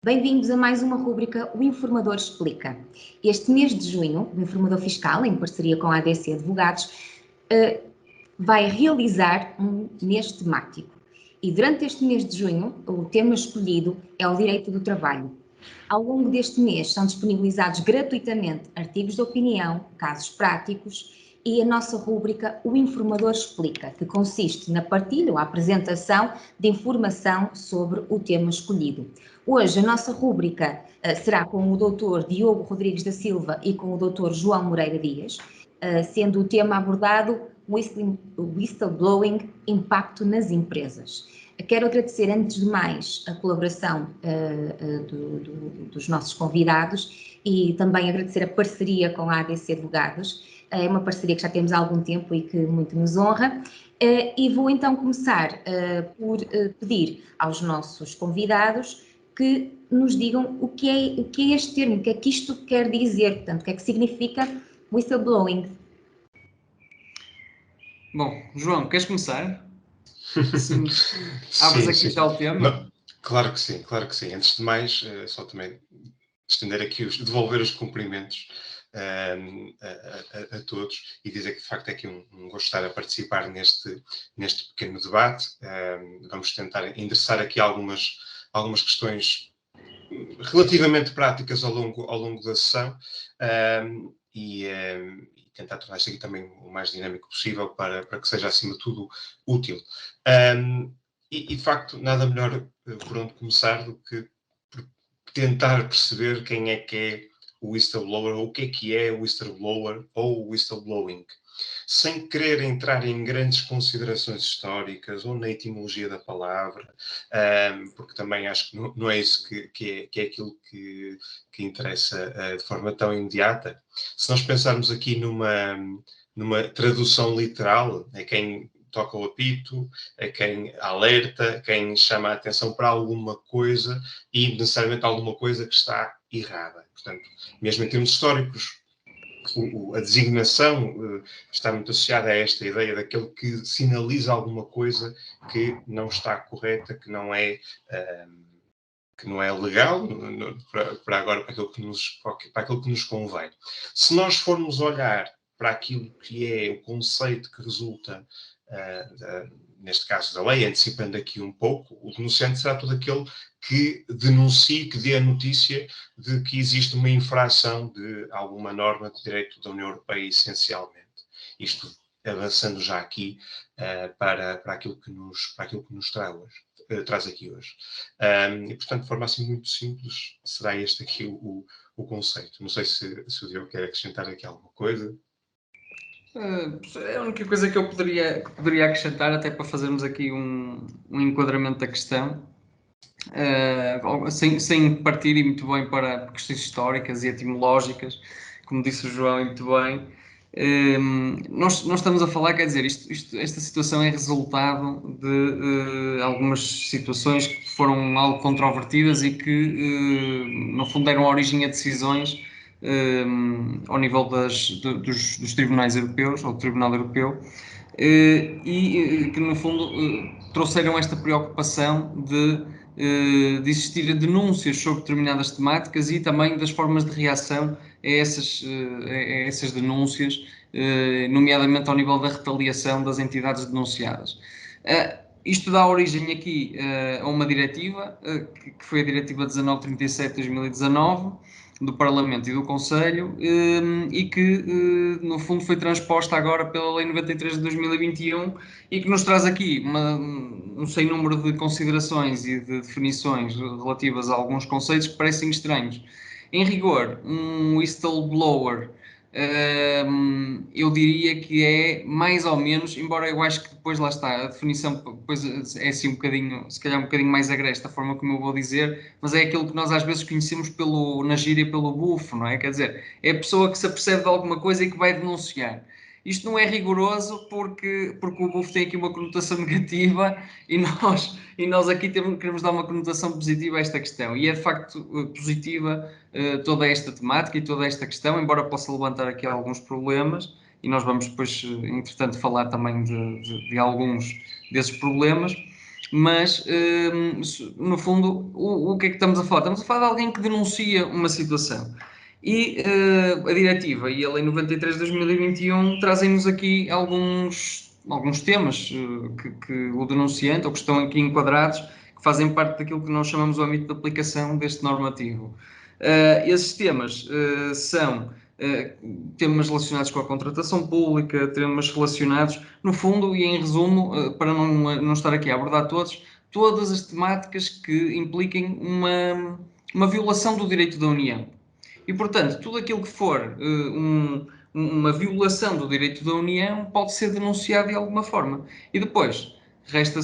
Bem-vindos a mais uma rúbrica O Informador Explica. Este mês de junho, o Informador Fiscal, em parceria com a ADC Advogados, vai realizar um mês temático. E durante este mês de junho, o tema escolhido é o direito do trabalho. Ao longo deste mês são disponibilizados gratuitamente artigos de opinião, casos práticos e a nossa rúbrica O Informador Explica, que consiste na partilha ou apresentação de informação sobre o tema escolhido. Hoje a nossa rúbrica será com o Dr. Diogo Rodrigues da Silva e com o Dr. João Moreira Dias, sendo o tema abordado Whistleblowing, impacto nas empresas. Quero agradecer, antes de mais, a colaboração dos nossos convidados e também agradecer a parceria com a ADC Advogados. É uma parceria que já temos há algum tempo e que muito nos honra. E vou então começar por pedir aos nossos convidados que nos digam o que é este termo, o que é que isto quer dizer, portanto, o que é que significa whistleblowing. Bom, João, queres começar? Sim. Abres aqui já o tema? Não, claro que sim, claro que sim. Antes de mais, só também estender aqui, devolver os cumprimentos a todos e dizer que de facto é aqui um gosto estar a participar neste pequeno debate. Vamos tentar endereçar aqui algumas questões relativamente práticas ao longo da sessão e tentar tornar isto aqui também o mais dinâmico possível para que seja, acima de tudo, útil. E de facto, nada melhor por onde começar do que por tentar perceber quem é o whistleblower, ou o que é o whistleblower ou o whistleblowing. Sem querer entrar em grandes considerações históricas ou na etimologia da palavra, porque também acho que não é isso que é aquilo que interessa de forma tão imediata. Se nós pensarmos aqui numa tradução literal, é quem toca o apito, é quem alerta, quem chama a atenção para alguma coisa e necessariamente alguma coisa que está errada. Portanto, mesmo em termos históricos, a designação está muito associada a esta ideia daquele que sinaliza alguma coisa que não está correta, que não é legal para agora, para aquilo que nos convém. Se nós formos olhar para aquilo que é o conceito que resulta, neste caso da lei, antecipando aqui um pouco, o denunciante será todo aquele que denuncie, que dê a notícia de que existe uma infração de alguma norma de direito da União Europeia, essencialmente. Isto avançando já aqui para aquilo que nos traz aqui hoje. E, portanto, de forma assim muito simples, será este aqui o conceito. Não sei se o Diogo quer acrescentar aqui alguma coisa. A única coisa que eu poderia acrescentar, até para fazermos aqui um enquadramento da questão, sem partir e muito bem para questões históricas e etimológicas, como disse o João e muito bem, nós estamos a falar, quer dizer, esta situação é resultado de algumas situações que foram algo controvertidas e que, no fundo, deram origem a decisões ao nível dos tribunais europeus, ou do Tribunal Europeu, e que, no fundo, trouxeram esta preocupação de existir denúncias sobre determinadas temáticas e também das formas de reação a essas denúncias, nomeadamente ao nível da retaliação das entidades denunciadas. Isto dá origem aqui a uma diretiva, que foi a Diretiva 1937 de 2019, do Parlamento e do Conselho, e que, no fundo, foi transposta agora pela Lei 93 de 2021 e que nos traz aqui um sem número de considerações e de definições relativas a alguns conceitos que parecem estranhos. Em rigor, um whistleblower, eu diria que é mais ou menos, embora eu acho que depois lá está, a definição depois é assim um bocadinho, se calhar um bocadinho mais agreste a forma como eu vou dizer, mas é aquilo que nós às vezes conhecemos na gíria pelo bufo, não é? Quer dizer, é a pessoa que se apercebe de alguma coisa e que vai denunciar. Isto não é rigoroso porque o bufo tem aqui uma conotação negativa e nós aqui queremos dar uma conotação positiva a esta questão. E é de facto positiva toda esta temática e toda esta questão, embora possa levantar aqui alguns problemas, e nós vamos depois, entretanto, falar também de alguns desses problemas. Mas, no fundo, o que é que estamos a falar? Estamos a falar de alguém que denuncia uma situação. E a diretiva e a Lei 93 de 2021 trazem-nos aqui alguns temas que o denunciante, ou que estão aqui enquadrados, que fazem parte daquilo que nós chamamos o âmbito de aplicação deste normativo. Esses temas são temas relacionados com a contratação pública, temas relacionados, no fundo e em resumo, para não estar aqui a abordar todas as temáticas que impliquem uma violação do direito da União. E, portanto, tudo aquilo que for uma violação do direito da União pode ser denunciado de alguma forma. E depois, resta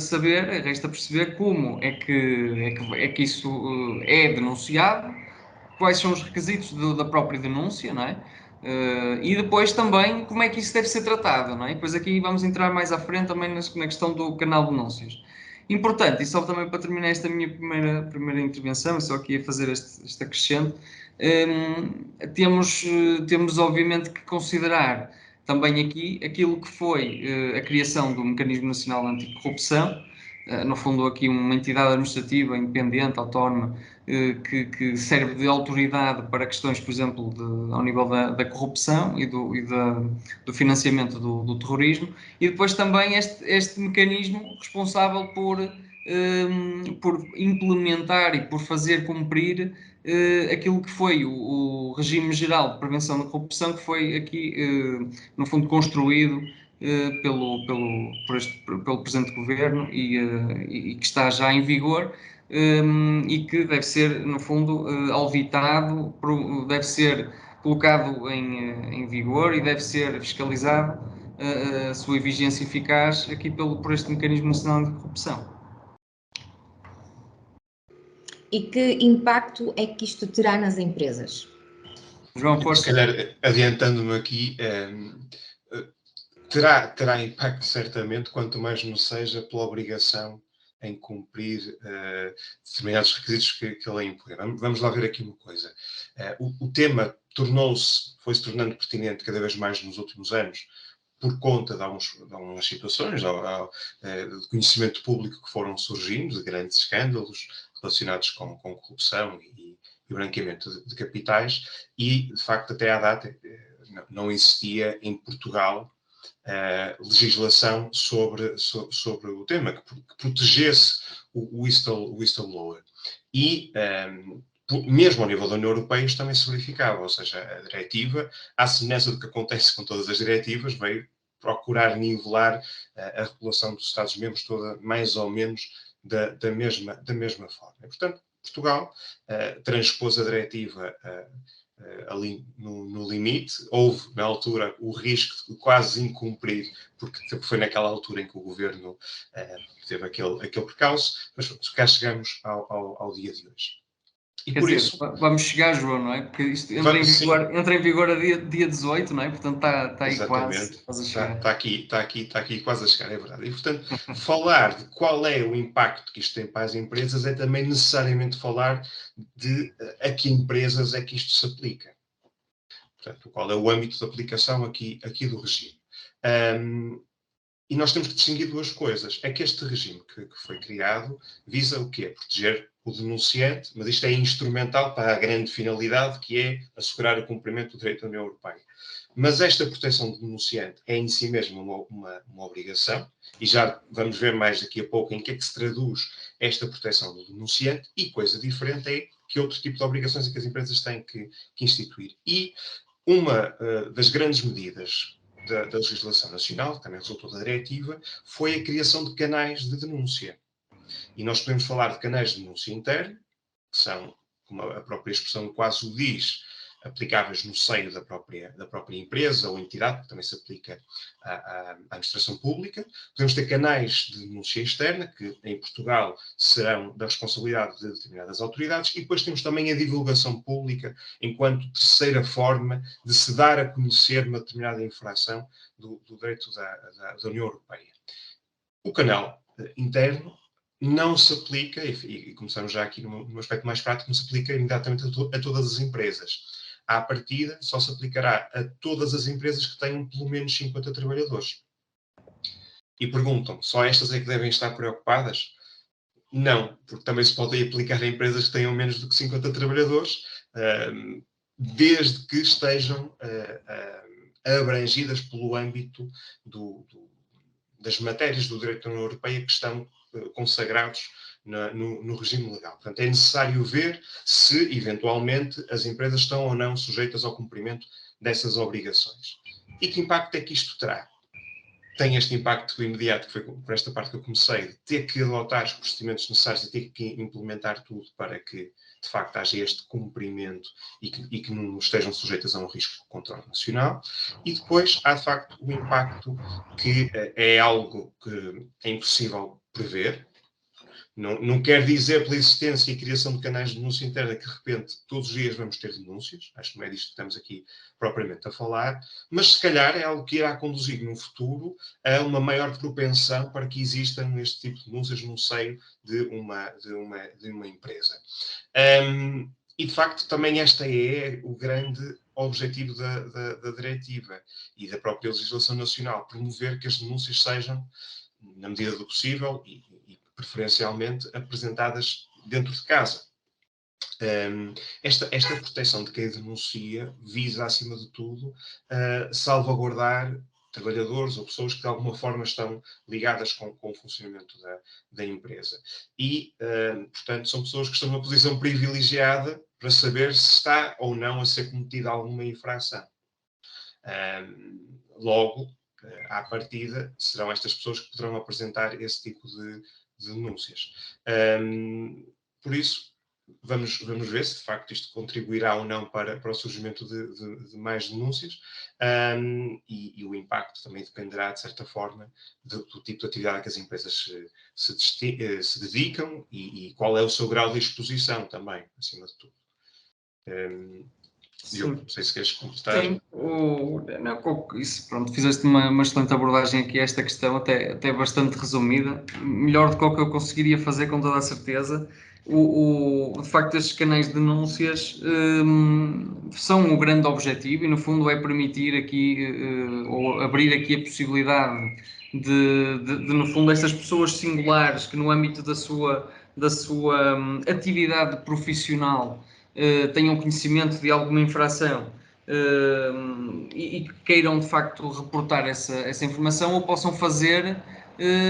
perceber como é que isso é denunciado, quais são os requisitos da própria denúncia, não é? E depois também como é que isso deve ser tratado, não é? E depois aqui vamos entrar mais à frente também na questão do canal de denúncias. Importante, e só também para terminar esta minha primeira intervenção, só aqui a fazer este acrescento, temos obviamente que considerar também aqui aquilo que foi a criação do Mecanismo Nacional Anticorrupção, no fundo aqui uma entidade administrativa independente, autónoma, que serve de autoridade para questões, por exemplo, ao nível da corrupção e do financiamento do terrorismo, e depois também este mecanismo responsável por implementar e por fazer cumprir aquilo que foi o regime geral de prevenção da corrupção, que foi aqui, no fundo, construído pelo presente governo e que está já em vigor. E que deve ser, no fundo, auditado, deve ser colocado em vigor e deve ser fiscalizado a sua vigência eficaz aqui por este Mecanismo Nacional de Corrupção. E que impacto é que isto terá nas empresas? João, força. Se calhar, adiantando-me aqui, terá impacto certamente, quanto mais não seja pela obrigação em cumprir determinados requisitos que a lei impõe. Vamos lá ver aqui uma coisa. O tema foi-se tornando pertinente cada vez mais nos últimos anos, por conta de algumas situações de conhecimento público que foram surgindo, de grandes escândalos relacionados com corrupção e branqueamento de capitais, e, de facto, até à data não existia em Portugal legislação sobre o tema, que protegesse o whistleblower. E, mesmo ao nível da União Europeia, isto também se verificava, ou seja, a diretiva, à semelhança do que acontece com todas as diretivas, veio procurar nivelar a regulação dos Estados-membros toda mais ou menos da mesma forma. E, portanto, Portugal transpôs a diretiva ali no limite. Houve, na altura, o risco de quase incumprir, porque foi naquela altura em que o governo teve aquele percalço, mas cá chegamos ao dia de hoje. E Quer por dizer, isso, vamos chegar, João, não é? Porque isto entra em vigor a dia 18, não é? Portanto, está aí quase a chegar. Está aqui quase a chegar, é verdade. E, portanto, falar de qual é o impacto que isto tem para as empresas é também necessariamente falar de a que empresas é que isto se aplica. Portanto, qual é o âmbito de aplicação aqui do regime. E nós temos que distinguir duas coisas. É que este regime que foi criado visa o quê? Proteger o denunciante, mas isto é instrumental para a grande finalidade, que é assegurar o cumprimento do direito da União Europeia. Mas esta proteção do denunciante é em si mesma uma obrigação, e já vamos ver mais daqui a pouco em que é que se traduz esta proteção do denunciante, e coisa diferente é que outro tipo de obrigações é que as empresas têm que instituir. E uma das grandes medidas da legislação nacional, que também resultou da diretiva, foi a criação de canais de denúncia. E nós podemos falar de canais de denúncia interna, que são, como a própria expressão quase o diz, aplicáveis no seio da própria empresa ou entidade, que também se aplica à administração pública. Podemos ter canais de denúncia externa, que em Portugal serão da responsabilidade de determinadas autoridades, e depois temos também a divulgação pública, enquanto terceira forma de se dar a conhecer uma determinada infração do direito da União Europeia. O canal interno não se aplica, e começamos já aqui num aspecto mais prático, não se aplica imediatamente a todas as empresas. À partida, só se aplicará a todas as empresas que tenham pelo menos 50 trabalhadores. E perguntam, só estas é que devem estar preocupadas? Não, porque também se pode aplicar a empresas que tenham menos do que 50 trabalhadores, desde que estejam abrangidas pelo âmbito das matérias do direito da União Europeia que estão consagrados no regime legal. Portanto, é necessário ver se, eventualmente, as empresas estão ou não sujeitas ao cumprimento dessas obrigações. E que impacto é que isto terá? Tem este impacto imediato, que foi por esta parte que eu comecei, de ter que adotar os procedimentos necessários e ter que implementar tudo para que, de facto, haja este cumprimento e que não estejam sujeitas a um risco de controle nacional. E depois há, de facto, o impacto que é algo que é impossível prever. Não quer dizer, pela existência e criação de canais de denúncia interna, que de repente todos os dias vamos ter denúncias. Acho que não é disto que estamos aqui propriamente a falar, mas se calhar é algo que irá conduzir no futuro a uma maior propensão para que existam este tipo de denúncias no seio de uma empresa. E de facto também esta é o grande objetivo da diretiva e da própria legislação nacional, promover que as denúncias sejam, na medida do possível e preferencialmente apresentadas dentro de casa. Esta proteção de quem denuncia visa, acima de tudo, salvaguardar trabalhadores ou pessoas que de alguma forma estão ligadas com o funcionamento da empresa. E, portanto, são pessoas que estão numa posição privilegiada para saber se está ou não a ser cometida alguma infração. Logo, à partida, serão estas pessoas que poderão apresentar esse tipo de denúncias. Por isso, vamos ver se de facto isto contribuirá ou não para o surgimento de mais denúncias, e o impacto também dependerá, de certa forma, do tipo de atividade a que as empresas se dedicam e qual é o seu grau de exposição também, acima de tudo. Eu não sei se queres completar. Sim, isso, pronto, fizeste uma excelente abordagem aqui a esta questão, até bastante resumida, melhor do que o que eu conseguiria fazer com toda a certeza. De facto, estes canais de denúncias são o grande objetivo e, no fundo, é permitir aqui, ou abrir aqui a possibilidade de, no fundo, estas pessoas singulares que, no âmbito da sua atividade profissional, tenham conhecimento de alguma infração e que queiram de facto reportar essa informação, ou possam fazer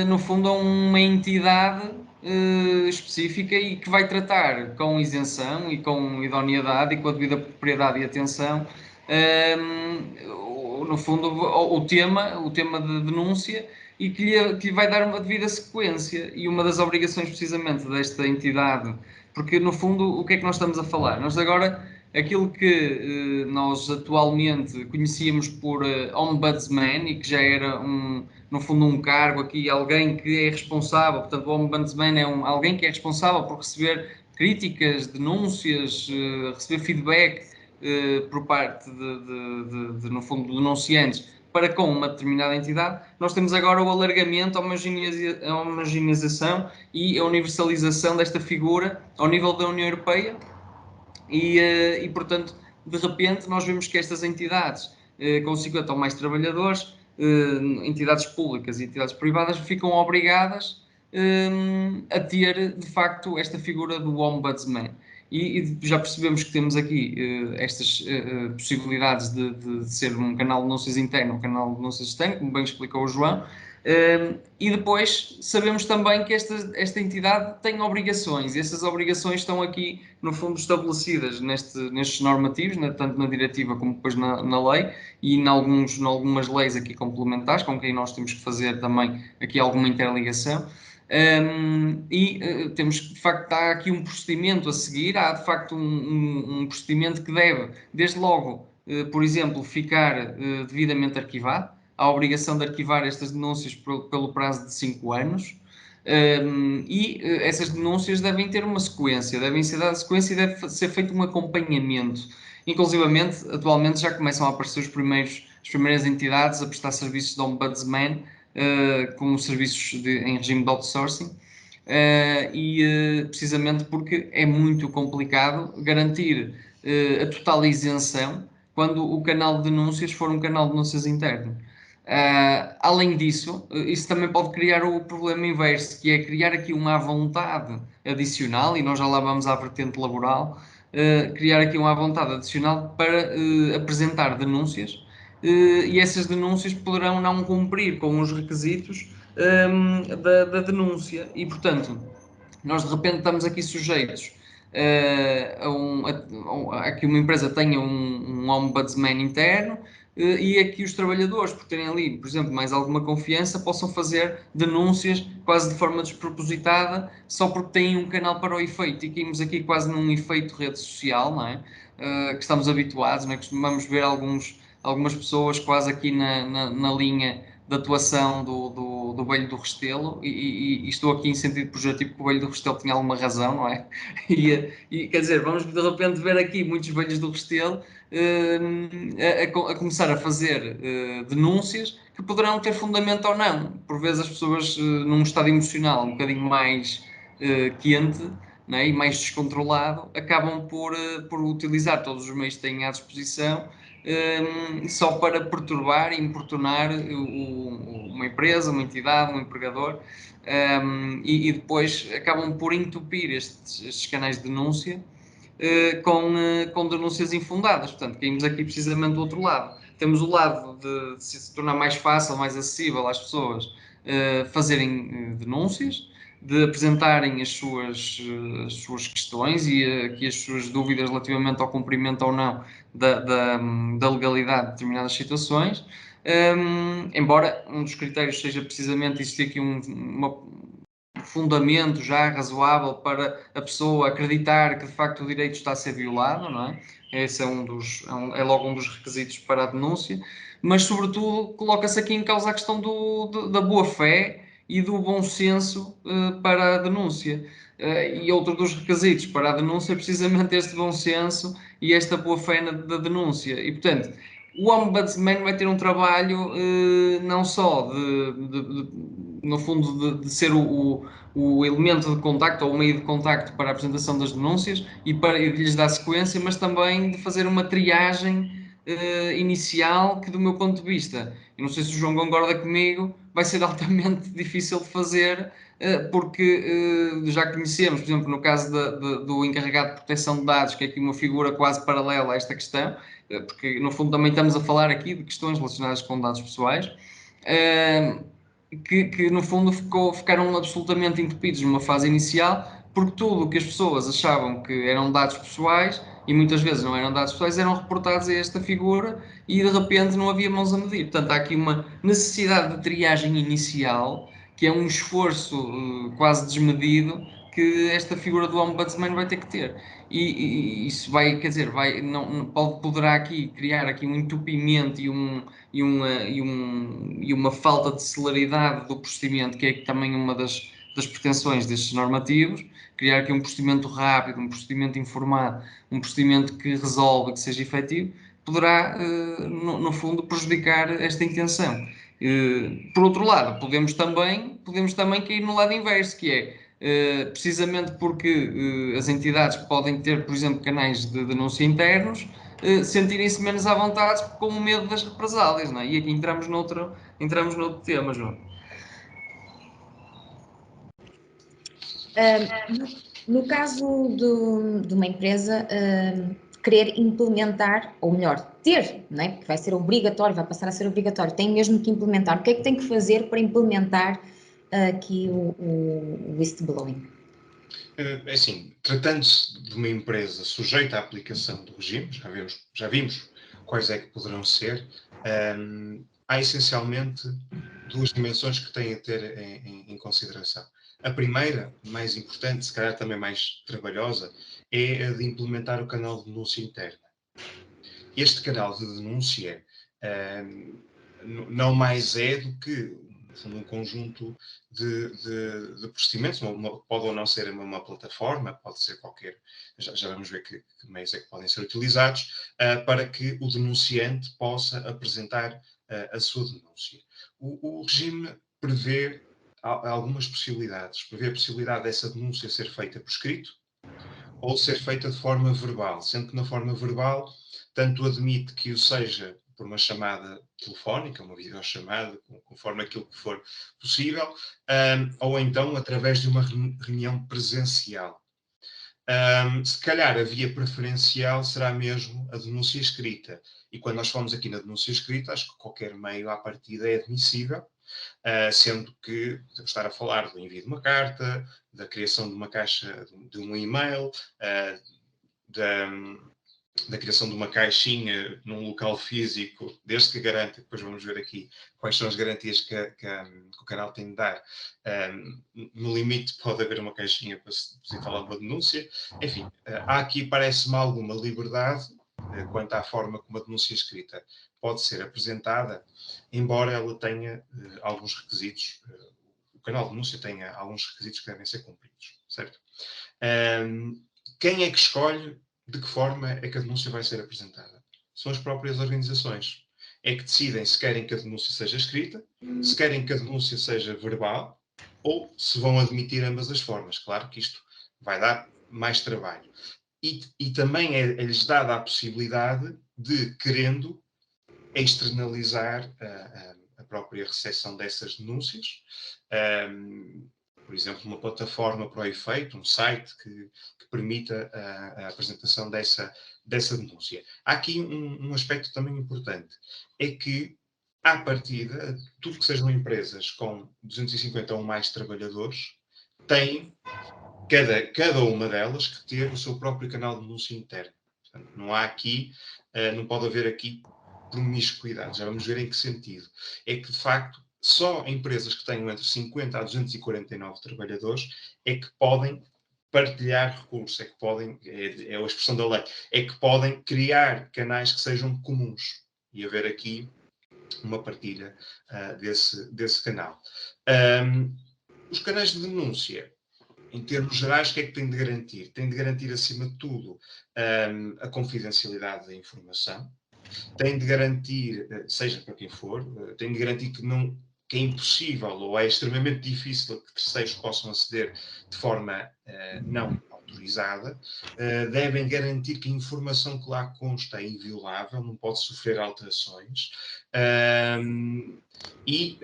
no fundo a uma entidade específica e que vai tratar com isenção e com idoneidade e com a devida propriedade e atenção no fundo o tema de denúncia, e que lhe vai dar uma devida sequência. E uma das obrigações precisamente desta entidade, porque no fundo o que é que nós estamos a falar? Nós agora, aquilo que nós atualmente conhecíamos por ombudsman, e que já era no fundo um cargo aqui, alguém que é responsável, portanto o ombudsman é alguém que é responsável por receber críticas, denúncias, receber feedback por parte no fundo, de denunciantes para com uma determinada entidade. Nós temos agora o alargamento, a homogeneização e a universalização desta figura ao nível da União Europeia e portanto, de repente, nós vemos que estas entidades com 50 ou mais trabalhadores, entidades públicas e entidades privadas, ficam obrigadas a ter, de facto, esta figura do ombudsman. E já percebemos que temos aqui estas possibilidades de ser um canal de denúncias interno, um canal de denúncias externo, como bem explicou o João, e depois sabemos também que esta entidade tem obrigações, e essas obrigações estão aqui, no fundo, estabelecidas nestes normativos, tanto na diretiva como depois na lei, e em algumas leis aqui complementares, com quem nós temos que fazer também aqui alguma interligação. Temos que, de facto, há aqui um procedimento a seguir, há de facto um procedimento que deve, desde logo, por exemplo, ficar devidamente arquivado. Há a obrigação de arquivar estas denúncias pelo prazo de 5 anos, essas denúncias devem ter uma sequência, devem ser dadas sequência e deve ser feito um acompanhamento. Inclusivamente, atualmente já começam a aparecer as primeiras entidades a prestar serviços de ombudsman, com serviços em regime de outsourcing, precisamente porque é muito complicado garantir a total isenção quando o canal de denúncias for um canal de denúncias interno. Além disso, isso também pode criar o problema inverso, que é criar aqui uma vontade adicional, e nós já lá vamos à vertente laboral, criar aqui uma vontade adicional para apresentar denúncias, e essas denúncias poderão não cumprir com os requisitos da denúncia, e portanto, nós de repente estamos aqui sujeitos a que uma empresa tenha um ombudsman interno, e a que os trabalhadores, por terem ali, por exemplo, mais alguma confiança, possam fazer denúncias quase de forma despropositada, só porque têm um canal para o efeito, e caímos aqui quase num efeito rede social, não é? Que estamos habituados, não é? Costumamos ver algumas pessoas quase aqui na linha de atuação do Velho do Restelo, e estou aqui em sentido pejorativo porque o Velho do Restelo tinha alguma razão, não é? E quer dizer, vamos de repente ver aqui muitos velhos do Restelo a começar a fazer denúncias que poderão ter fundamento ou não. Por vezes as pessoas, num estado emocional um bocadinho mais quente, né, e mais descontrolado, acabam por utilizar todos os meios que têm à disposição só para perturbar e importunar uma empresa, uma entidade, um empregador, e depois acabam por entupir estes canais de denúncia com denúncias infundadas. Portanto, caímos aqui precisamente do outro lado. Temos o lado de se tornar mais fácil, mais acessível às pessoas fazerem denúncias, de apresentarem as suas questões e aqui as suas dúvidas relativamente ao cumprimento ou não da legalidade de determinadas situações, embora um dos critérios seja precisamente existir aqui uma fundamento já razoável para a pessoa acreditar que de facto o direito está a ser violado, não é? Esse é logo um dos requisitos para a denúncia, mas sobretudo coloca-se aqui em causa a questão da boa-fé e do bom senso para a denúncia. E outro dos requisitos para a denúncia é precisamente este bom senso e esta boa-fé da denúncia. E, portanto, o Ombudsman vai ter um trabalho não só no fundo, de ser o elemento de contacto ou o meio de contacto para a apresentação das denúncias e de lhes dar sequência, mas também de fazer uma triagem inicial que, do meu ponto de vista, eu não sei se o João concorda comigo, vai ser altamente difícil de fazer, porque já conhecemos, por exemplo, no caso do encarregado de proteção de dados, que é aqui uma figura quase paralela a esta questão, porque no fundo também estamos a falar aqui de questões relacionadas com dados pessoais, que no fundo ficaram absolutamente entupidos numa fase inicial, porque tudo o que as pessoas achavam que eram dados pessoais, e muitas vezes não eram dados pessoais, eram reportados a esta figura e de repente não havia mãos a medir. Portanto, há aqui uma necessidade de triagem inicial, que é um esforço quase desmedido, que esta figura do Ombudsman vai ter que ter. E isso vai, quer dizer, poderá aqui criar aqui um entupimento e uma falta de celeridade do procedimento, que é também uma das pretensões destes normativos, criar aqui um procedimento rápido, um procedimento informado, um procedimento que resolva, que seja efetivo, poderá, no fundo, prejudicar esta intenção. Por outro lado, podemos também cair no lado inverso, que é, precisamente porque as entidades podem ter, por exemplo, canais de denúncia internos, sentirem-se menos à vontade com o medo das represálias, não é? E aqui entramos noutro tema, João. No caso de uma empresa querer implementar, ou melhor, ter, não é? Porque vai ser obrigatório, vai passar a ser obrigatório, tem mesmo que implementar. O que é que tem que fazer para implementar aqui o whistleblowing? Assim, tratando-se de uma empresa sujeita à aplicação do regime, já vimos quais é que poderão ser, há essencialmente duas dimensões que têm a ter em consideração. A primeira, mais importante, se calhar também mais trabalhosa, é a de implementar o canal de denúncia interna. Este canal de denúncia não mais é do que um conjunto de procedimentos, pode ou não ser uma plataforma, pode ser qualquer, já vamos ver que meios é que podem ser utilizados, para que o denunciante possa apresentar a sua denúncia. O regime prevê algumas possibilidades, prevê a possibilidade dessa denúncia ser feita por escrito ou ser feita de forma verbal, sendo que na forma verbal tanto admite que o seja por uma chamada telefónica, uma videochamada, conforme aquilo que for possível, ou então através de uma reunião presencial. Se calhar a via preferencial será mesmo a denúncia escrita. E quando nós falamos aqui na denúncia escrita, acho que qualquer meio à partida é admissível, sendo que podemos estar a falar do envio de uma carta, da criação de uma caixa, de um e-mail, da criação de uma caixinha num local físico, desde que garante, depois vamos ver aqui quais são as garantias que o canal tem de dar. No limite pode haver uma caixinha para se falar uma denúncia. Enfim, há aqui, parece-me, alguma liberdade quanto à forma como a denúncia escrita pode ser apresentada, embora ela tenha alguns requisitos, o canal de denúncia tenha alguns requisitos que devem ser cumpridos, certo? Quem é que escolhe de que forma é que a denúncia vai ser apresentada? São as próprias organizações. É que decidem se querem que a denúncia seja escrita, se querem que a denúncia seja verbal, ou se vão admitir ambas as formas. Claro que isto vai dar mais trabalho. E também é-lhes dada a possibilidade de, querendo, externalizar a própria recepção dessas denúncias. Por exemplo, uma plataforma para o efeito, um site que permita a apresentação dessa denúncia. Há aqui um aspecto também importante, é que, à partida, tudo que sejam empresas com 250 ou mais trabalhadores, têm, cada uma delas, que ter o seu próprio canal de denúncia interno. Portanto, não há aqui, não pode haver aqui promiscuidade. Já vamos ver em que sentido. É que, de facto, só empresas que tenham entre 50 a 249 trabalhadores é que podem partilhar recursos, é que podem, é a expressão da lei, é que podem criar canais que sejam comuns e haver aqui uma partilha desse canal. Os canais de denúncia, em termos gerais, o que é que tem de garantir? Tem de garantir, acima de tudo, a confidencialidade da informação, tem de garantir, seja para quem for, tem de garantir que é impossível ou é extremamente difícil que terceiros possam aceder de forma não autorizada, devem garantir que a informação que lá consta é inviolável, não pode sofrer alterações, e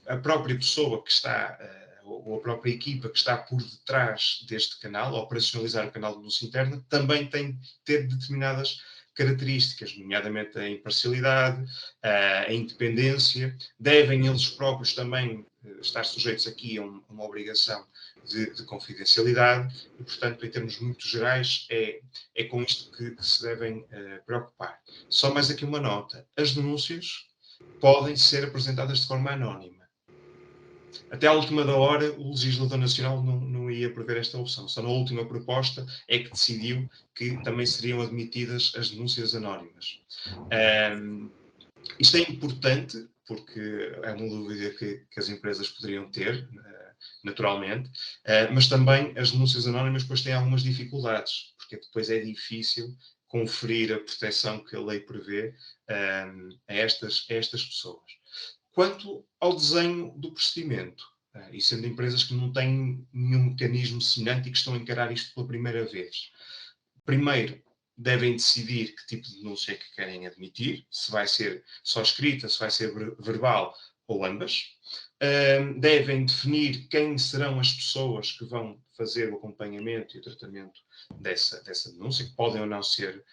a própria pessoa que está, ou a própria equipa que está por detrás deste canal, a operacionalizar o canal de denúncia interna, também tem de ter determinadas características, nomeadamente a imparcialidade, a independência, devem eles próprios também estar sujeitos aqui a uma obrigação de confidencialidade e, portanto, em termos muito gerais, é com isto que se devem preocupar. Só mais aqui uma nota. As denúncias podem ser apresentadas de forma anónima. Até à última da hora, o legislador nacional não ia prever esta opção. Só na última proposta é que decidiu que também seriam admitidas as denúncias anónimas. Isto é importante, porque é uma dúvida que as empresas poderiam ter, naturalmente, mas também as denúncias anónimas depois têm algumas dificuldades, porque depois é difícil conferir a proteção que a lei prevê a estas pessoas. Quanto ao desenho do procedimento, e sendo empresas que não têm nenhum mecanismo semelhante e que estão a encarar isto pela primeira vez, primeiro devem decidir que tipo de denúncia é que querem admitir, se vai ser só escrita, se vai ser verbal ou ambas. Devem definir quem serão as pessoas que vão fazer o acompanhamento e o tratamento dessa denúncia, que podem ou não ser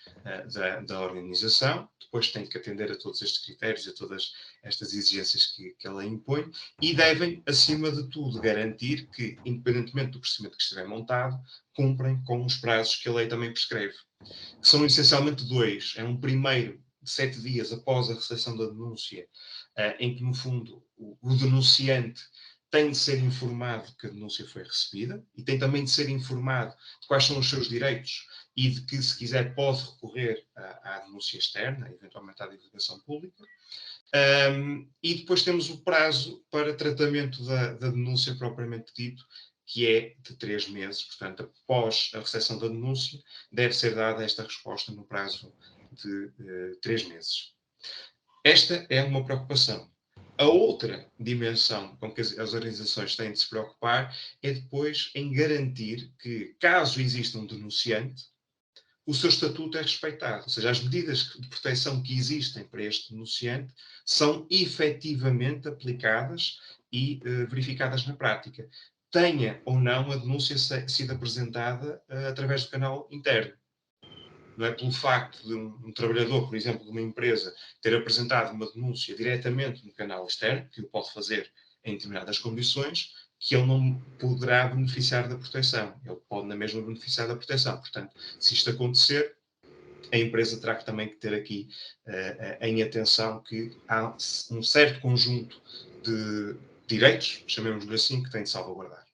da organização. Depois têm que atender a todos estes critérios, a todas estas exigências que a lei impõe, e devem, acima de tudo, garantir que, independentemente do procedimento que estiver montado, cumprem com os prazos que a lei também prescreve, que são essencialmente dois. É um primeiro de 7 dias após a recepção da denúncia, em que, no fundo, o denunciante tem de ser informado que a denúncia foi recebida e tem também de ser informado de quais são os seus direitos e de que, se quiser, pode recorrer à denúncia externa, eventualmente à divulgação pública. E depois temos o prazo para tratamento da denúncia propriamente dito, que é de 3 meses. Portanto, após a recepção da denúncia, deve ser dada esta resposta no prazo de 3 meses. Esta é uma preocupação. A outra dimensão com que as organizações têm de se preocupar é depois em garantir que, caso exista um denunciante, o seu estatuto é respeitado. Ou seja, as medidas de proteção que existem para este denunciante são efetivamente aplicadas e verificadas na prática. Tenha ou não a denúncia sido apresentada através do canal interno. Não é pelo facto de um trabalhador, por exemplo, de uma empresa, ter apresentado uma denúncia diretamente no canal externo, que o pode fazer em determinadas condições, que ele não poderá beneficiar da proteção. Ele pode na mesma beneficiar da proteção. Portanto, se isto acontecer, a empresa terá também que ter aqui em atenção que há um certo conjunto de direitos, chamemos-lhe assim, que tem de salvaguardar.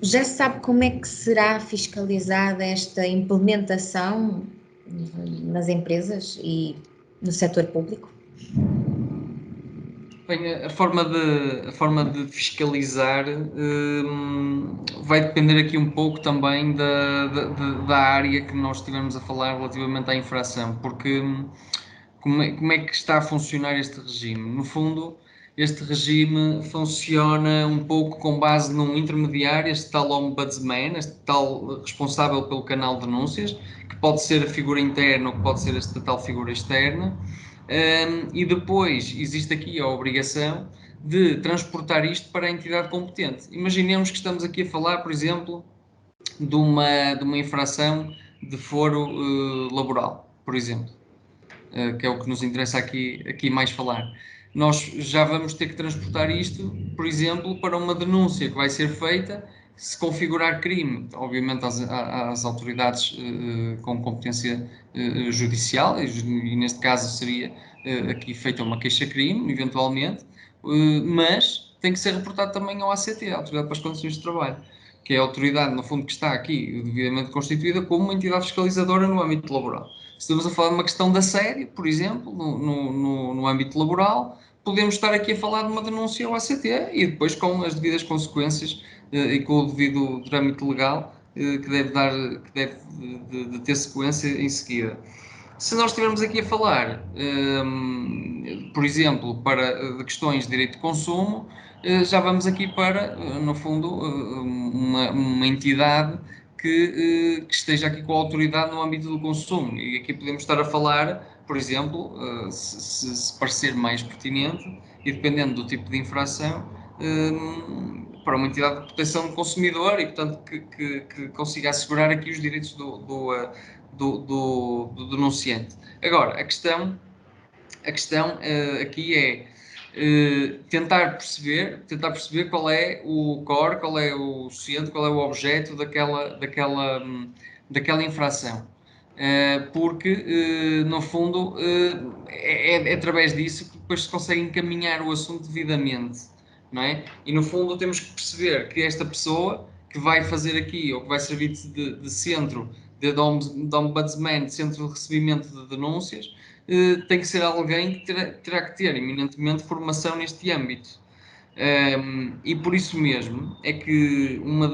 Já sabe como é que será fiscalizada esta implementação nas empresas e no setor público? Bem, a forma de fiscalizar vai depender aqui um pouco também da área que nós estivemos a falar relativamente à infração, porque como é que está a funcionar este regime? No fundo, este regime funciona um pouco com base num intermediário, este tal ombudsman, este tal responsável pelo canal de denúncias, que pode ser a figura interna ou que pode ser esta tal figura externa. E depois existe aqui a obrigação de transportar isto para a entidade competente. Imaginemos que estamos aqui a falar, por exemplo, de uma infração de foro laboral, por exemplo, que é o que nos interessa aqui mais falar. Nós já vamos ter que transportar isto, por exemplo, para uma denúncia que vai ser feita se configurar crime, obviamente às autoridades com competência judicial, e neste caso seria aqui feita uma queixa-crime, eventualmente, mas tem que ser reportado também ao ACT, à Autoridade para as Condições de Trabalho, que é a autoridade, no fundo, que está aqui devidamente constituída como uma entidade fiscalizadora no âmbito laboral. Se estamos a falar de uma questão de assédio, por exemplo, no âmbito laboral, podemos estar aqui a falar de uma denúncia ao ACT e depois com as devidas consequências e com o devido trâmite legal que deve de ter sequência em seguida. Se nós estivermos aqui a falar, por exemplo, de questões de direito de consumo, já vamos aqui para, no fundo, uma entidade que esteja aqui com a autoridade no âmbito do consumo. E aqui podemos estar a falar, por exemplo, se parecer mais pertinente, e dependendo do tipo de infração, para uma entidade de proteção do consumidor e, portanto, que consiga assegurar aqui os direitos do denunciante. Agora, a questão aqui é tentar perceber qual é o core, qual é o sujeito, qual é o objeto daquela infração. Porque, no fundo, é através disso que depois se consegue encaminhar o assunto devidamente, não é? E, no fundo, temos que perceber que esta pessoa que vai fazer aqui, ou que vai servir de centro, de ombudsman, de centro de recebimento de denúncias, tem que ser alguém que terá que ter eminentemente formação neste âmbito. E por isso mesmo é que uma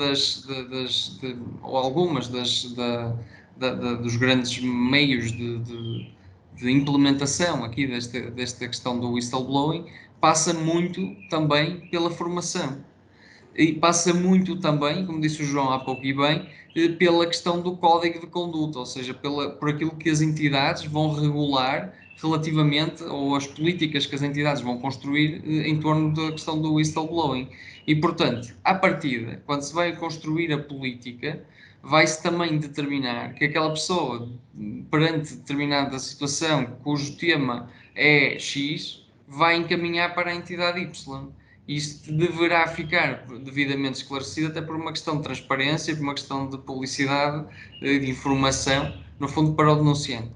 ou algumas dos grandes meios de implementação aqui desta questão do whistleblowing passa muito também pela formação. E passa muito também, como disse o João há pouco e bem, pela questão do código de conduta, ou seja, por aquilo que as entidades vão regular relativamente, ou as políticas que as entidades vão construir em torno da questão do whistleblowing. E, portanto, à partida, quando se vai construir a política, vai-se também determinar que aquela pessoa, perante determinada situação cujo tema é X, vai encaminhar para a entidade Y. Isto deverá ficar devidamente esclarecido, até por uma questão de transparência, por uma questão de publicidade, de informação, no fundo, para o denunciante.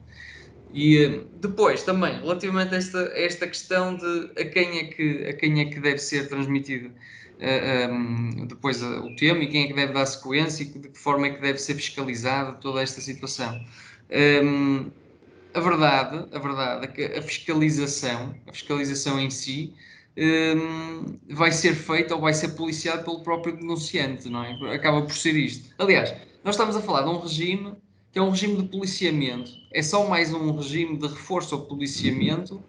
E depois, também, relativamente a esta questão de a quem é que deve ser transmitido depois o tema e quem é que deve dar sequência e de que forma é que deve ser fiscalizada toda esta situação. A verdade é que a fiscalização em si vai ser feita ou vai ser policiada pelo próprio denunciante, não é? Acaba por ser isto. Aliás, nós estamos a falar de um regime que é um regime de policiamento, é só mais um regime de reforço ao policiamento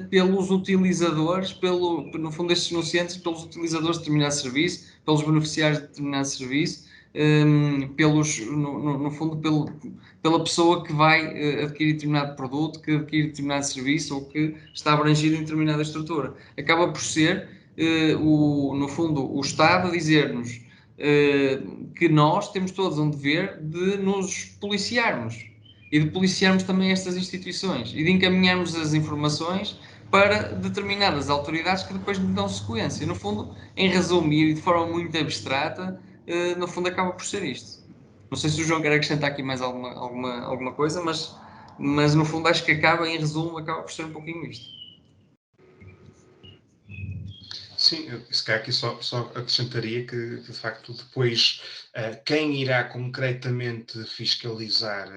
pelos utilizadores, no fundo destes denunciantes, pelos utilizadores de determinado serviço, pelos beneficiários de determinado serviço, no fundo, pela pessoa que vai adquirir determinado produto, que adquire determinado serviço ou que está abrangido em determinada estrutura. Acaba por ser, no fundo, o Estado a dizer-nos que nós temos todos um dever de nos policiarmos e de policiarmos também estas instituições e de encaminharmos as informações para determinadas autoridades que depois lhe dão sequência. No fundo, em resumir e de forma muito abstrata, no fundo acaba por ser isto. Não sei se o João quer acrescentar aqui mais alguma coisa, mas no fundo acho que em resumo, acaba por ser um pouquinho isto. Sim, se calhar aqui só acrescentaria que, de facto, depois quem irá concretamente fiscalizar,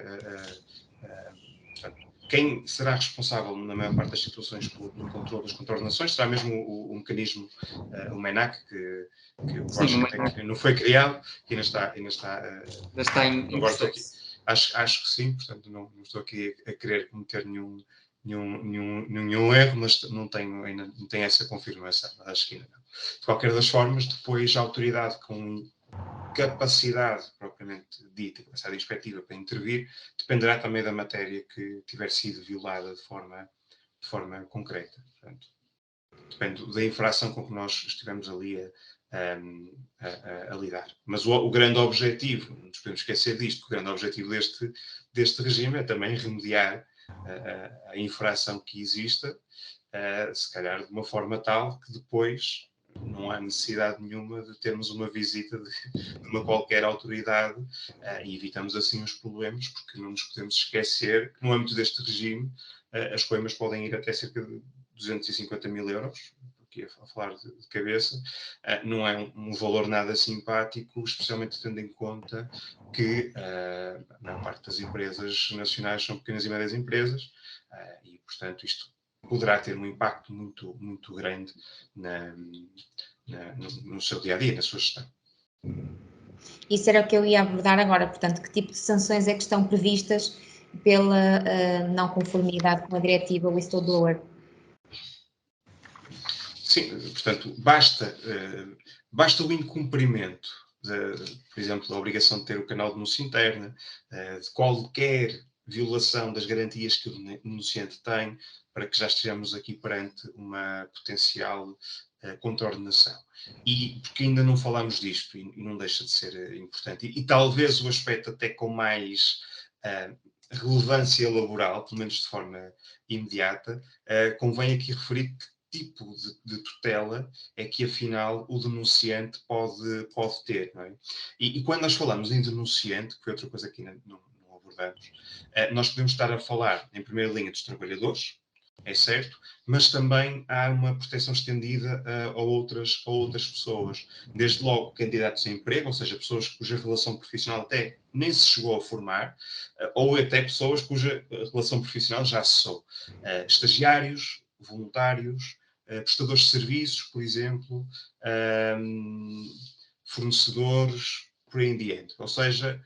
portanto, quem será responsável, na maior parte das situações, pelo controle das contornações, será mesmo o mecanismo, o MENAC, que o projeto não foi criado, que ainda está em processo. Acho que sim, portanto, não estou aqui a querer cometer nenhum erro, mas não tenho essa confirmação, acho que ainda não. De qualquer das formas, depois a autoridade com capacidade propriamente dita, capacidade inspectiva para intervir, dependerá também da matéria que tiver sido violada de forma concreta. Portanto, depende da infração com que nós estivemos ali a lidar. Mas o grande objetivo, não nos podemos esquecer disto, o grande objetivo deste regime é também remediar a infração que exista, se calhar de uma forma tal que depois não há necessidade nenhuma de termos uma visita de uma qualquer autoridade e evitamos assim os problemas, porque não nos podemos esquecer que no âmbito deste regime as coimas podem ir até cerca de 250 mil euros, aqui a falar de cabeça, não é um valor nada simpático, especialmente tendo em conta que a maior parte das empresas nacionais são pequenas e médias empresas e, portanto, isto poderá ter um impacto muito, muito grande no seu dia-a-dia, na sua gestão. Isso era o que eu ia abordar agora, portanto, que tipo de sanções é que estão previstas pela não conformidade com a diretiva whistleblower? Sim, portanto, basta o incumprimento, por exemplo, da obrigação de ter o canal de denúncia interna, de qualquer violação das garantias que o denunciante tem, para que já estejamos aqui perante uma potencial contornação. E porque ainda não falamos disto, e não deixa de ser importante, e talvez o aspecto até com mais relevância laboral, pelo menos de forma imediata, convém aqui referir que tipo de tutela é que, afinal, o denunciante pode ter, não é? E quando nós falamos em denunciante, que foi outra coisa que não abordamos, nós podemos estar a falar, em primeira linha, dos trabalhadores, é certo, mas também há uma proteção estendida a outras pessoas, desde logo candidatos a emprego, ou seja, pessoas cuja relação profissional até nem se chegou a formar, ou até pessoas cuja relação profissional já cessou. Estagiários, voluntários, prestadores de serviços, por exemplo, fornecedores, por aí em diante. Ou seja,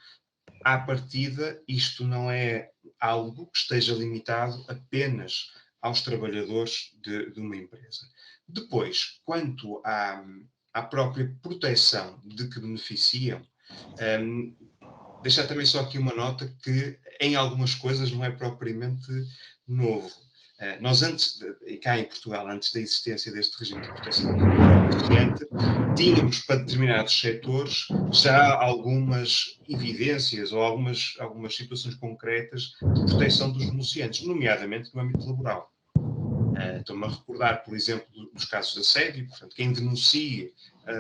à partida, isto não é algo que esteja limitado apenas aos trabalhadores de uma empresa. Depois, quanto à própria proteção de que beneficiam, deixar também só aqui uma nota que em algumas coisas não é propriamente novo. Nós cá em Portugal, antes da existência deste regime de proteção do denunciante, tínhamos para determinados setores já algumas evidências ou algumas situações concretas de proteção dos denunciantes, nomeadamente no âmbito laboral. Estou-me a recordar, por exemplo, dos casos de assédio, portanto, quem denuncia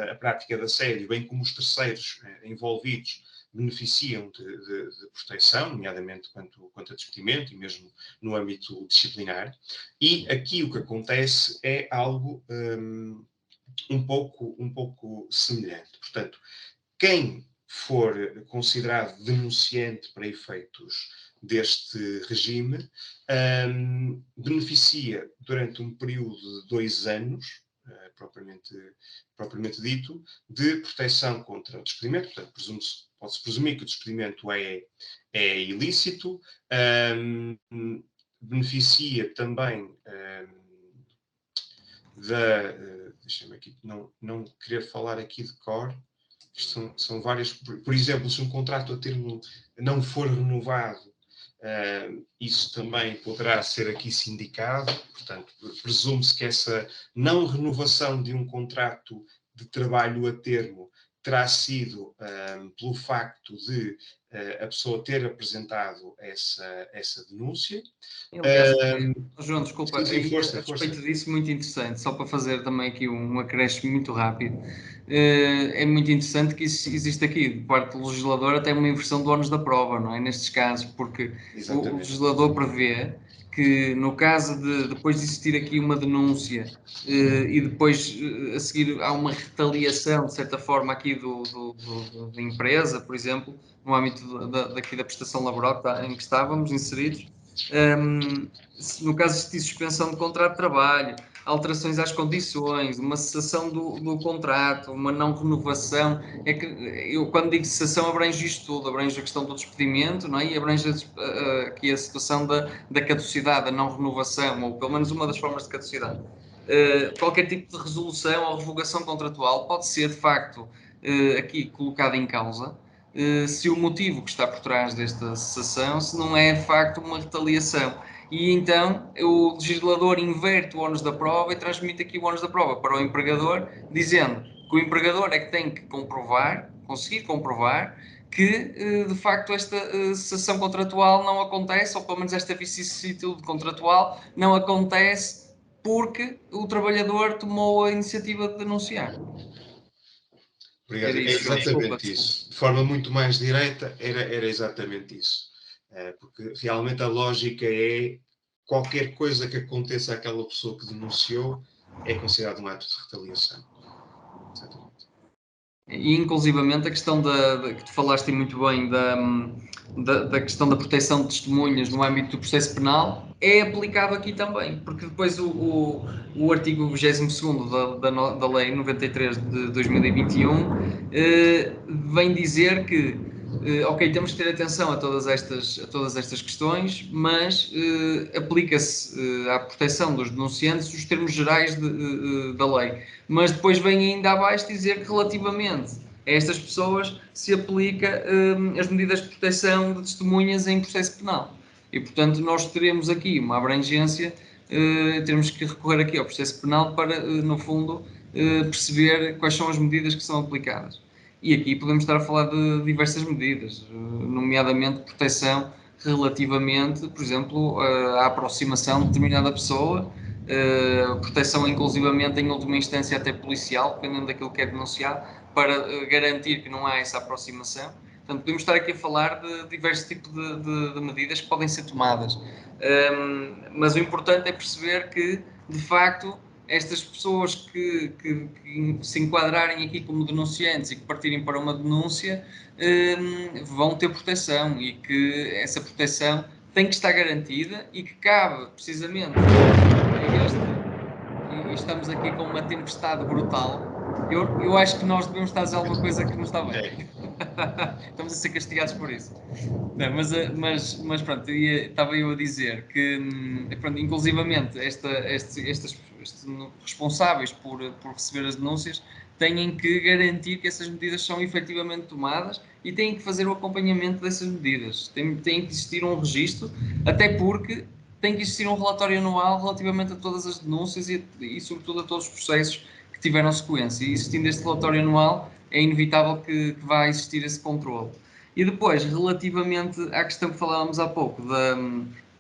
a prática de assédio, bem como os terceiros envolvidos, beneficiam de proteção, nomeadamente quanto a despedimento e mesmo no âmbito disciplinar. E aqui o que acontece é algo um pouco semelhante. Portanto, quem for considerado denunciante para efeitos deste regime beneficia durante um período de 2 anos, propriamente dito, de proteção contra o despedimento. Portanto, pode-se presumir que o despedimento é ilícito, beneficia também deixa-me aqui não querer falar aqui de cor, São várias, por exemplo, se um contrato a termo não for renovado, isso também poderá ser aqui sindicado, portanto, presume-se que essa não renovação de um contrato de trabalho a termo terá sido pelo facto de a pessoa ter apresentado essa denúncia. Aliás, João, desculpa, Sim, força, a respeito força. disso, muito interessante, só para fazer também aqui um acréscimo muito rápido, é muito interessante que existe aqui, de parte do legislador, até uma inversão do ónus da prova, não é? Nestes casos, porque o legislador prevê que no caso de depois de existir aqui uma denúncia e depois a seguir há uma retaliação, de certa forma, aqui da empresa, por exemplo, no âmbito daqui da prestação laboral em que estávamos inseridos, no caso de existir suspensão de contrato de trabalho, alterações às condições, uma cessação do contrato, uma não renovação, é que eu quando digo cessação abrange isto tudo, abrange a questão do despedimento, não é? E abrange aqui a situação da caducidade, da não renovação, ou pelo menos uma das formas de caducidade. Qualquer tipo de resolução ou revogação contratual pode ser, de facto, aqui colocada em causa, se o motivo que está por trás desta cessação se não é, de facto, uma retaliação. E então o legislador inverte o ónus da prova e transmite aqui o ónus da prova para o empregador, dizendo que o empregador é que tem que conseguir comprovar que, de facto, esta cessação contratual não acontece, ou pelo menos esta vicissitude contratual não acontece porque o trabalhador tomou a iniciativa de denunciar. Obrigado. É exatamente isso. De forma muito mais direta, era exatamente isso. Porque realmente a lógica é qualquer coisa que aconteça àquela pessoa que denunciou é considerado um ato de retaliação. Exatamente. E inclusivamente a questão que tu falaste muito bem da questão da proteção de testemunhas no âmbito do processo penal é aplicado aqui também, porque depois o artigo 22º da Lei 93 de 2021 vem dizer que ok, temos que ter atenção a todas estas questões, mas aplica-se à proteção dos denunciantes os termos gerais da lei. Mas depois vem ainda abaixo dizer que relativamente a estas pessoas se aplica as medidas de proteção de testemunhas em processo penal. E, portanto, nós teremos aqui uma abrangência, teremos que recorrer aqui ao processo penal para, no fundo, perceber quais são as medidas que são aplicadas. E aqui podemos estar a falar de diversas medidas, nomeadamente proteção relativamente, por exemplo, à aproximação de determinada pessoa, proteção inclusivamente em última instância até policial, dependendo daquilo que é denunciado, para garantir que não há essa aproximação. Portanto, podemos estar aqui a falar de diversos tipos de medidas que podem ser tomadas. Mas o importante é perceber que, de facto, estas pessoas que se enquadrarem aqui como denunciantes e que partirem para uma denúncia vão ter proteção e que essa proteção tem que estar garantida e que cabe precisamente e estamos aqui com uma tempestade brutal. Eu acho que nós devemos estar a dizer alguma coisa que não está bem. Estamos a ser castigados por isso. Não, mas pronto, estava eu a dizer que, pronto, inclusivamente, estes responsáveis por receber as denúncias têm que garantir que essas medidas são efetivamente tomadas e têm que fazer o acompanhamento dessas medidas. Tem que existir um registro, até porque tem que existir um relatório anual relativamente a todas as denúncias e sobretudo, a todos os processos que tiveram sequência. E existindo este relatório anual, é inevitável que vá existir esse controle. E depois, relativamente à questão que falávamos há pouco,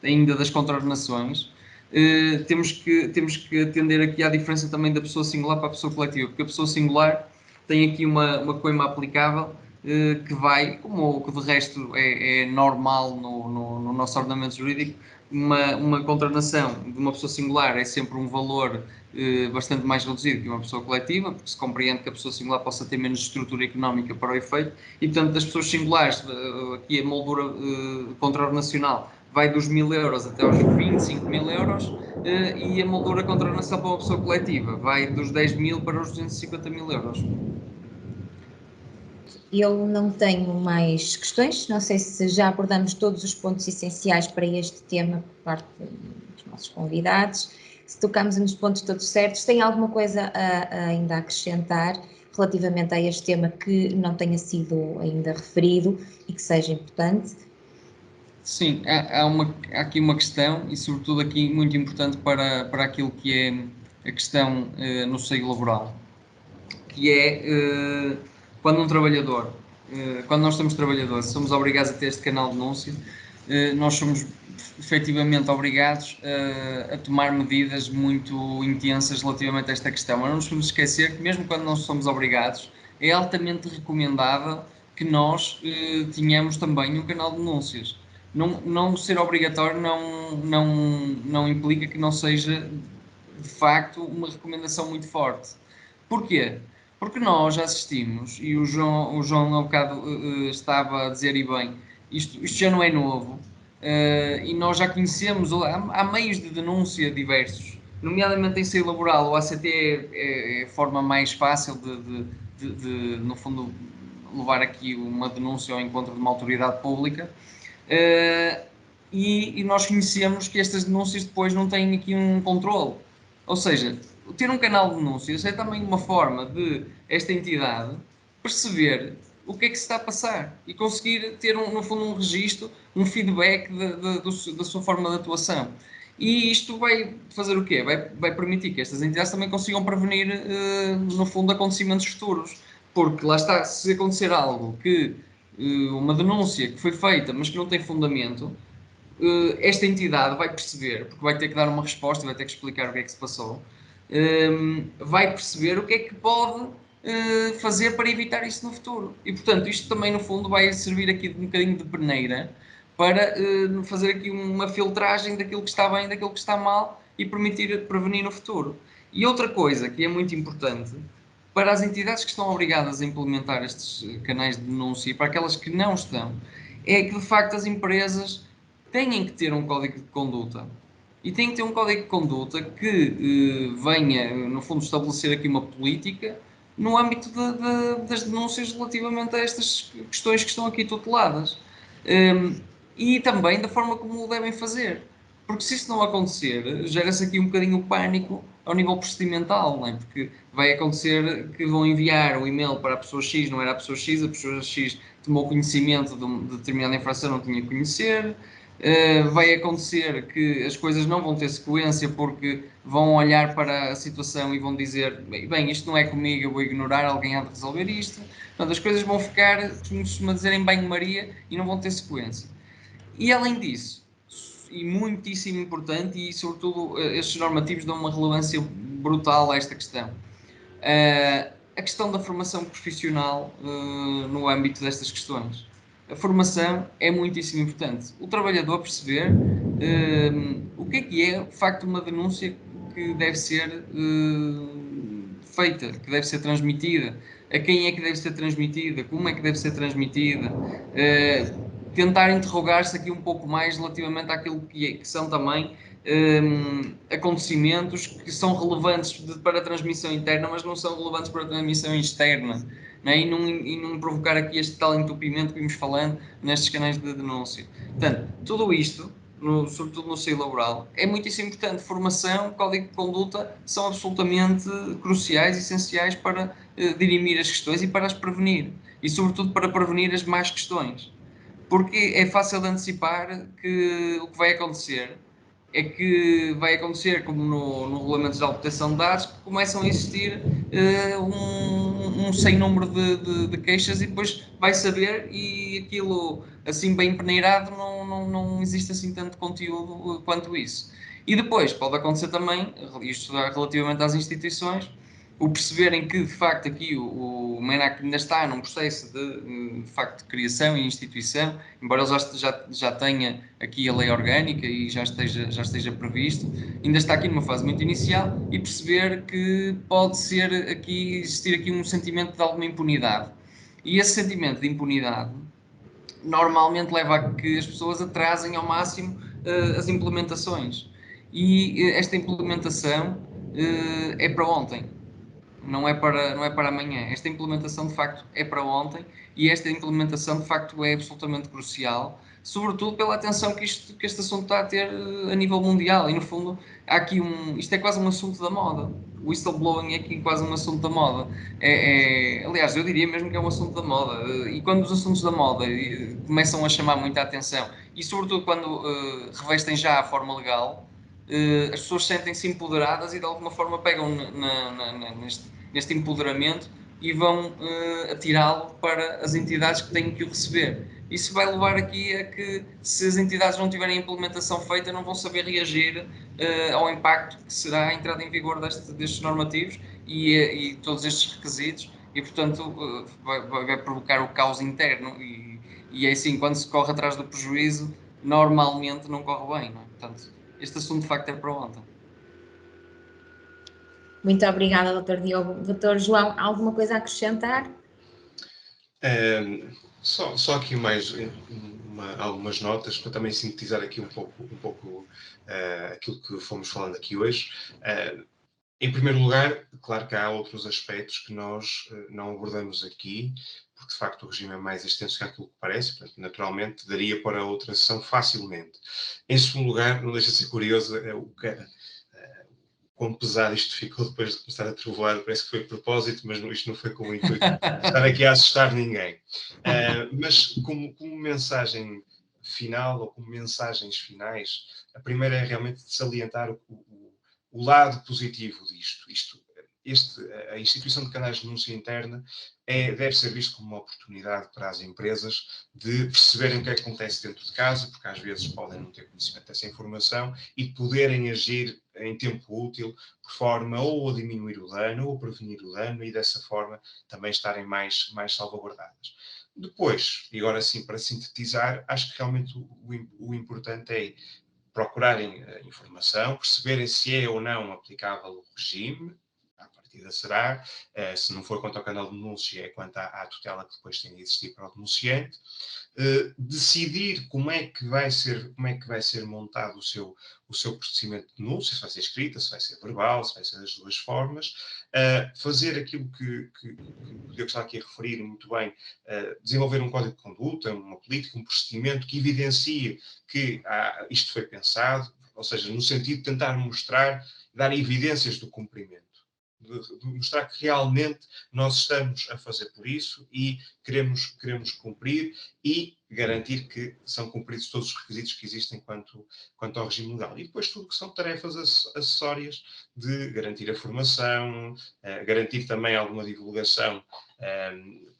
ainda das contraordenações, temos que atender aqui à diferença também da pessoa singular para a pessoa coletiva, porque a pessoa singular tem aqui uma coima aplicável que vai, como de resto é normal no nosso ordenamento jurídico, uma contraordenação de uma pessoa singular é sempre um valor bastante mais reduzido que uma pessoa coletiva, porque se compreende que a pessoa singular possa ter menos estrutura económica para o efeito, e portanto das pessoas singulares, aqui a moldura contraordenacional vai dos 1.000 euros até aos 25.000 euros, e a moldura contraordenacional para uma pessoa coletiva vai dos 10.000 para os 250.000 euros. Eu não tenho mais questões, não sei se já abordamos todos os pontos essenciais para este tema por parte dos nossos convidados, se tocamos nos pontos todos certos. Tem alguma coisa ainda a acrescentar relativamente a este tema que não tenha sido ainda referido e que seja importante? Sim, há aqui uma questão, e sobretudo aqui muito importante para aquilo que é a questão no seio laboral, que é quando um trabalhador, quando nós somos trabalhadores, somos obrigados a ter este canal de denúncia, nós somos efetivamente obrigados a tomar medidas muito intensas relativamente a esta questão. Mas não nos podemos esquecer que mesmo quando não somos obrigados, é altamente recomendável que nós tenhamos também um canal de denúncias. Não ser obrigatório não implica que não seja, de facto, uma recomendação muito forte. Porquê? Porque nós já assistimos, e o João há bocado estava a dizer, e bem, isto já não é novo, e nós já conhecemos, há meios de denúncia diversos, nomeadamente em seio laboral. O ACT é a forma mais fácil no fundo, levar aqui uma denúncia ao encontro de uma autoridade pública. E nós conhecemos que estas denúncias depois não têm aqui um controle. Ou seja, ter um canal de denúncias é também uma forma de esta entidade perceber o que é que se está a passar e conseguir ter, no fundo, um registro, um feedback da sua forma de atuação. E isto vai fazer o quê? Vai permitir que estas entidades também consigam prevenir, no fundo, acontecimentos futuros. Porque lá está, se acontecer algo que uma denúncia que foi feita, mas que não tem fundamento, esta entidade vai perceber, porque vai ter que dar uma resposta, vai ter que explicar o que é que se passou, vai perceber o que é que pode fazer para evitar isso no futuro. E, portanto, isto também, no fundo, vai servir aqui de um bocadinho de peneira para fazer aqui uma filtragem daquilo que está bem, daquilo que está mal e permitir prevenir no futuro. E outra coisa que é muito importante para as entidades que estão obrigadas a implementar estes canais de denúncia e para aquelas que não estão, é que de facto as empresas têm que ter um código de conduta. E têm que ter um código de conduta que venha, no fundo, estabelecer aqui uma política no âmbito das denúncias relativamente a estas questões que estão aqui tuteladas. E também da forma como o devem fazer. Porque se isso não acontecer, gera-se aqui um bocadinho o pânico ao nível procedimental, não é? Porque vai acontecer que vão enviar um e-mail para a pessoa X, não era a pessoa X tomou conhecimento de determinada infração, não tinha que conhecer. Vai acontecer que as coisas não vão ter sequência porque vão olhar para a situação e vão dizer, bem, isto não é comigo, eu vou ignorar, alguém há de resolver isto. Portanto, as coisas vão ficar, como se costuma dizer, em banho-maria e não vão ter sequência. E além disso, e muitíssimo importante, e sobretudo estes normativos dão uma relevância brutal a esta questão, a questão da formação profissional no âmbito destas questões. A formação é muitíssimo importante. O trabalhador perceber o que é, de facto, uma denúncia que deve ser feita, que deve ser transmitida, a quem é que deve ser transmitida, como é que deve ser transmitida, tentar interrogar-se aqui um pouco mais relativamente àquilo que são também acontecimentos que são relevantes para a transmissão interna, mas não são relevantes para a transmissão externa, né? E não provocar aqui este tal entupimento que vimos falando nestes canais de denúncia. Portanto, tudo isto, sobretudo no seio laboral, é muitíssimo importante. Formação, código de conduta são absolutamente cruciais e essenciais para dirimir as questões e para as prevenir. E, sobretudo, para prevenir as más questões. Porque é fácil de antecipar que o que vai acontecer é que vai acontecer, como no Regulamento Geral de Proteção de Dados, que começam a existir um sem número de queixas e depois vai saber e aquilo assim bem peneirado não existe assim tanto conteúdo quanto isso. E depois pode acontecer também, isto relativamente às instituições, o perceberem que de facto aqui o MENAC ainda está num processo de facto de criação e instituição, embora ele já tenha aqui a lei orgânica e já esteja previsto, ainda está aqui numa fase muito inicial e perceber que pode existir aqui um sentimento de alguma impunidade. E esse sentimento de impunidade normalmente leva a que as pessoas atrasem ao máximo as implementações. E esta implementação é para ontem. não é para amanhã. Esta implementação, de facto, é para ontem, e esta implementação, de facto, é absolutamente crucial, sobretudo pela atenção que este assunto está a ter a nível mundial. E, no fundo, há aqui isto é quase um assunto da moda. O whistleblowing é aqui quase um assunto da moda. Aliás, eu diria mesmo que é um assunto da moda. E quando os assuntos da moda começam a chamar muita atenção, e sobretudo quando revestem já a forma legal, as pessoas sentem-se empoderadas e de alguma forma pegam neste empoderamento e vão atirá-lo para as entidades que têm que o receber. Isso vai levar aqui a que, se as entidades não tiverem a implementação feita, não vão saber reagir ao impacto que será a entrada em vigor destes normativos e todos estes requisitos, e portanto vai provocar o caos interno, e é assim, quando se corre atrás do prejuízo, normalmente não corre bem, não é? Portanto, este assunto de facto é para ontem. Muito obrigada, Dr. Diogo. Dr. João, alguma coisa a acrescentar? Só aqui mais algumas notas para também sintetizar aqui um pouco aquilo que fomos falando aqui hoje. Em primeiro lugar, claro que há outros aspectos que nós não abordamos aqui, porque de facto o regime é mais extenso que aquilo que parece, portanto, naturalmente daria para outra sessão facilmente. Em segundo lugar, não deixa de ser curioso quão pesado isto ficou depois de começar a trovoar. Parece que foi de propósito, mas isto não foi com o intuito de estar aqui a assustar ninguém. Mas como mensagem final, ou como mensagens finais, a primeira é realmente de salientar o lado positivo disto. A instituição de canais de denúncia interna deve ser visto como uma oportunidade para as empresas de perceberem o que acontece dentro de casa, porque às vezes podem não ter conhecimento dessa informação, e de poderem agir em tempo útil, por forma ou a diminuir o dano, ou a prevenir o dano, e dessa forma também estarem mais salvaguardadas. Depois, e agora sim, para sintetizar, acho que realmente o importante é procurarem informação, perceberem se é ou não aplicável o regime. À partida será, se não for quanto ao canal de denúncia, é quanto à tutela que depois tem de existir para o denunciante. Decidir como é que vai ser montado o seu procedimento de denúncia, se vai ser escrita, se vai ser verbal, se vai ser das duas formas. Fazer aquilo que eu estava aqui a referir muito bem, desenvolver um código de conduta, uma política, um procedimento que evidencie que isto foi pensado, ou seja, no sentido de tentar mostrar, dar evidências do cumprimento. De mostrar que realmente nós estamos a fazer por isso e queremos cumprir, e garantir que são cumpridos todos os requisitos que existem quanto ao regime legal. E depois tudo que são tarefas acessórias de garantir a formação, garantir também alguma divulgação,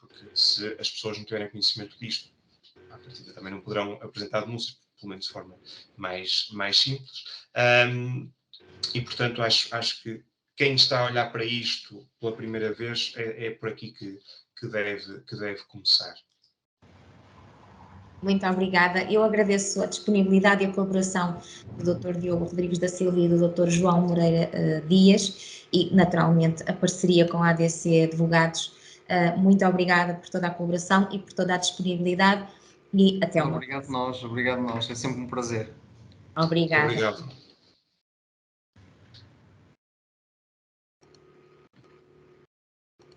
porque se as pessoas não tiverem conhecimento disto, à partida também não poderão apresentar denúncias, pelo menos de forma mais simples. E portanto acho que quem está a olhar para isto pela primeira vez é por aqui que deve começar. Muito obrigada. Eu agradeço a disponibilidade e a colaboração do Dr. Diogo Rodrigues da Silva e do Dr. João Moreira Dias, e naturalmente a parceria com a ADC Advogados. Muito obrigada por toda a colaboração e por toda a disponibilidade, e até uma próxima. Obrigado nós, é sempre um prazer. Obrigada. Muito obrigado.